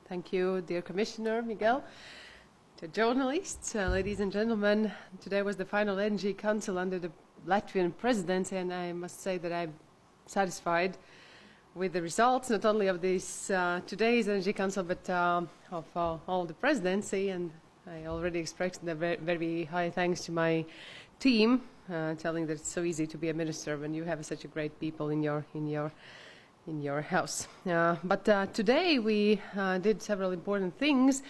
Thank you, dear Commissioner Miguel. To journalists, ladies and gentlemen, today was the final Energy Council under the Latvian presidency, and I must say that I'm satisfied with the results, not only of this today's Energy Council, but of all the presidency. And I already expressed a very high thanks to my team, telling that it's so easy to be a minister when you have such a great people in your house. But today we did several important things.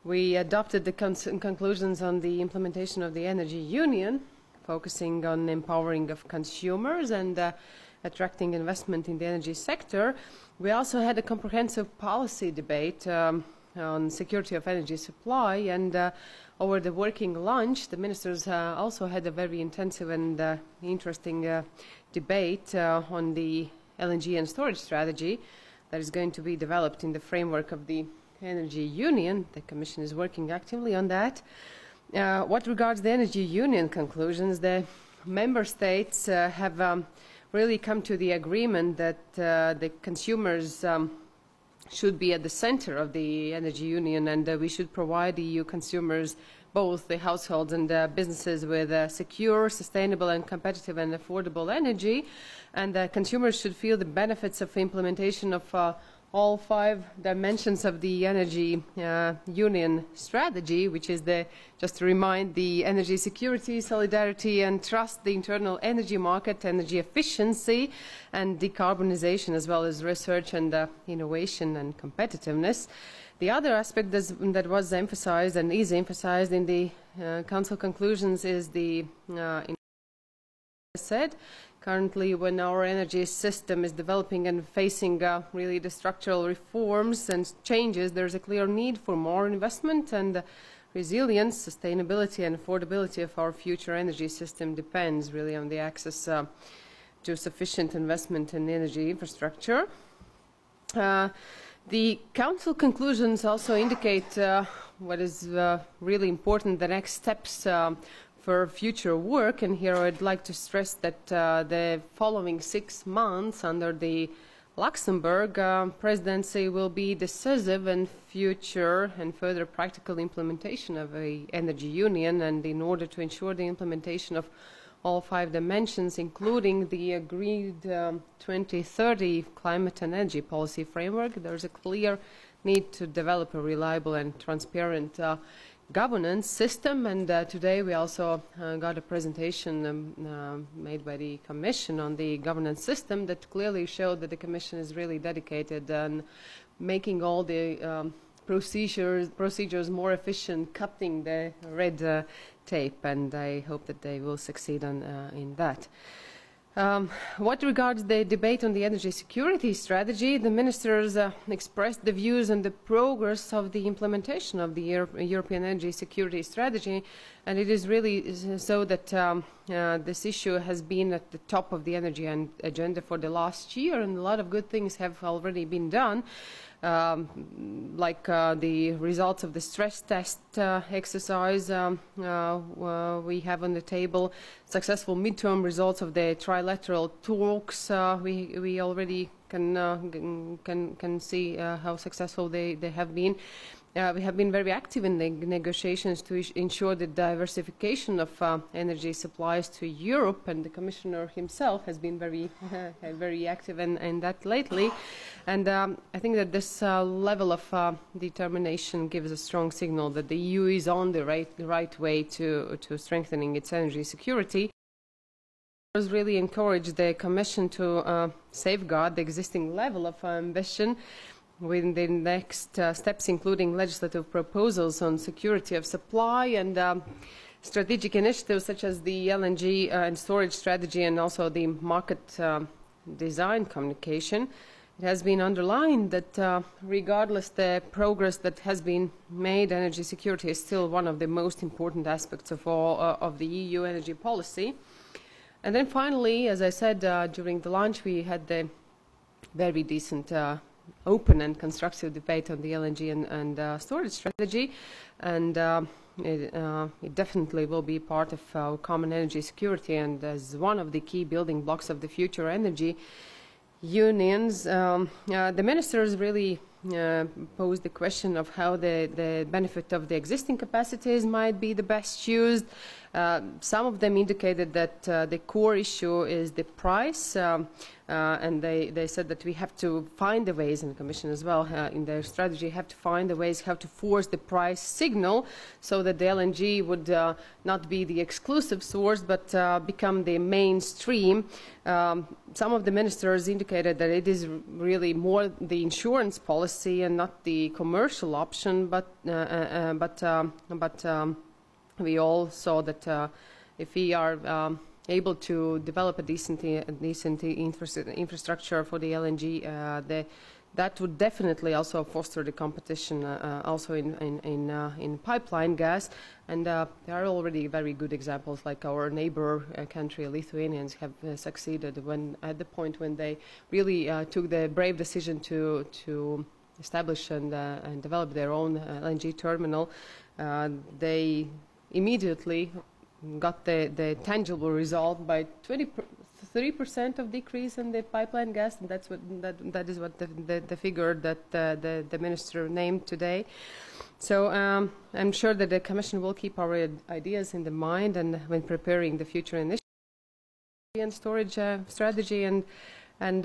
We adopted the conclusions on the implementation of the Energy Union, focusing on empowering of consumers and attracting investment in the energy sector. We also had a comprehensive policy debate on security of energy supply, and over the working lunch, the ministers also had a very intensive and interesting debate on the LNG and storage strategy that is going to be developed in the framework of the Energy Union. The Commission is working actively on that. What regards the Energy Union conclusions, the member states have really come to the agreement that the consumers should be at the center of the Energy Union, and we should provide EU consumers, both the households and businesses, with secure, sustainable and competitive and affordable energy. And consumers should feel the benefits of implementation of all 5 dimensions of the Energy Union strategy, which is just to remind, the energy security, solidarity and trust, the internal energy market, energy efficiency and decarbonization, as well as research and innovation and competitiveness. The other aspect that was emphasized and is emphasized in the Council conclusions is the said. Currently, when our energy system is developing and facing really the structural reforms and changes, there's a clear need for more investment, and resilience, sustainability and affordability of our future energy system depends really on the access to sufficient investment in energy infrastructure. The Council conclusions also indicate what is really important, the next steps for future work, and here I'd like to stress that the following 6 months under the Luxembourg presidency will be decisive in future and further practical implementation of the Energy Union, and in order to ensure the implementation of all 5 dimensions, including the agreed 2030 climate and energy policy framework, there's a clear need to develop a reliable and transparent governance system. And today we also got a presentation made by the Commission on the governance system that clearly showed that the Commission is really dedicated on making all the procedures more efficient, cutting the red tape, and I hope that they will succeed in that. What regards the debate on the energy security strategy, the ministers expressed the views on the progress of the implementation of the European energy security strategy, and it is really so that this issue has been at the top of the energy agenda for the last year, and a lot of good things have already been done. Like the results of the stress test exercise we have on the table, successful midterm results of the trilateral talks. We already can see how successful they have been. We have been very active in the negotiations to ensure the diversification of energy supplies to Europe, and the Commissioner himself has been very active in that lately. And I think that this level of determination gives a strong signal that the EU is on the right way to strengthening its energy security. I really encourage the Commission to safeguard the existing level of ambition with the next steps, including legislative proposals on security of supply and strategic initiatives such as the LNG and storage strategy, and also the market design communication. It has been underlined that regardless the progress that has been made, energy security is still one of the most important aspects of all of the EU energy policy. And then finally, as I said during the lunch, we had the very decent open and constructive debate on the LNG and storage strategy, and it definitely will be part of our common energy security, and as one of the key building blocks of the future energy unions. The ministers really posed the question of how the benefit of the existing capacities might be the best used. Some of them indicated that the core issue is the price, and they said that we have to find the ways, and the Commission as well, in their strategy, have to find the ways how to force the price signal so that the LNG would not be the exclusive source but become the mainstream. Some of the ministers indicated that it is really more the insurance policy and not the commercial option, but we all saw that if we are able to develop a decent infrastructure for the LNG, that would definitely also foster the competition also in pipeline gas. And there are already very good examples, like our neighbor country, Lithuanians, have succeeded at the point when they really took the brave decision to establish and develop their own LNG terminal. They immediately got the tangible result by 23% of decrease in the pipeline gas, and that is what the figure that the minister named today. So I'm sure that the Commission will keep our ideas in the mind and when preparing the future initiative and storage strategy. And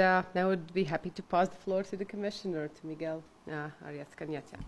I would be happy to pass the floor to the Commissioner, to Miguel Arias Cañete.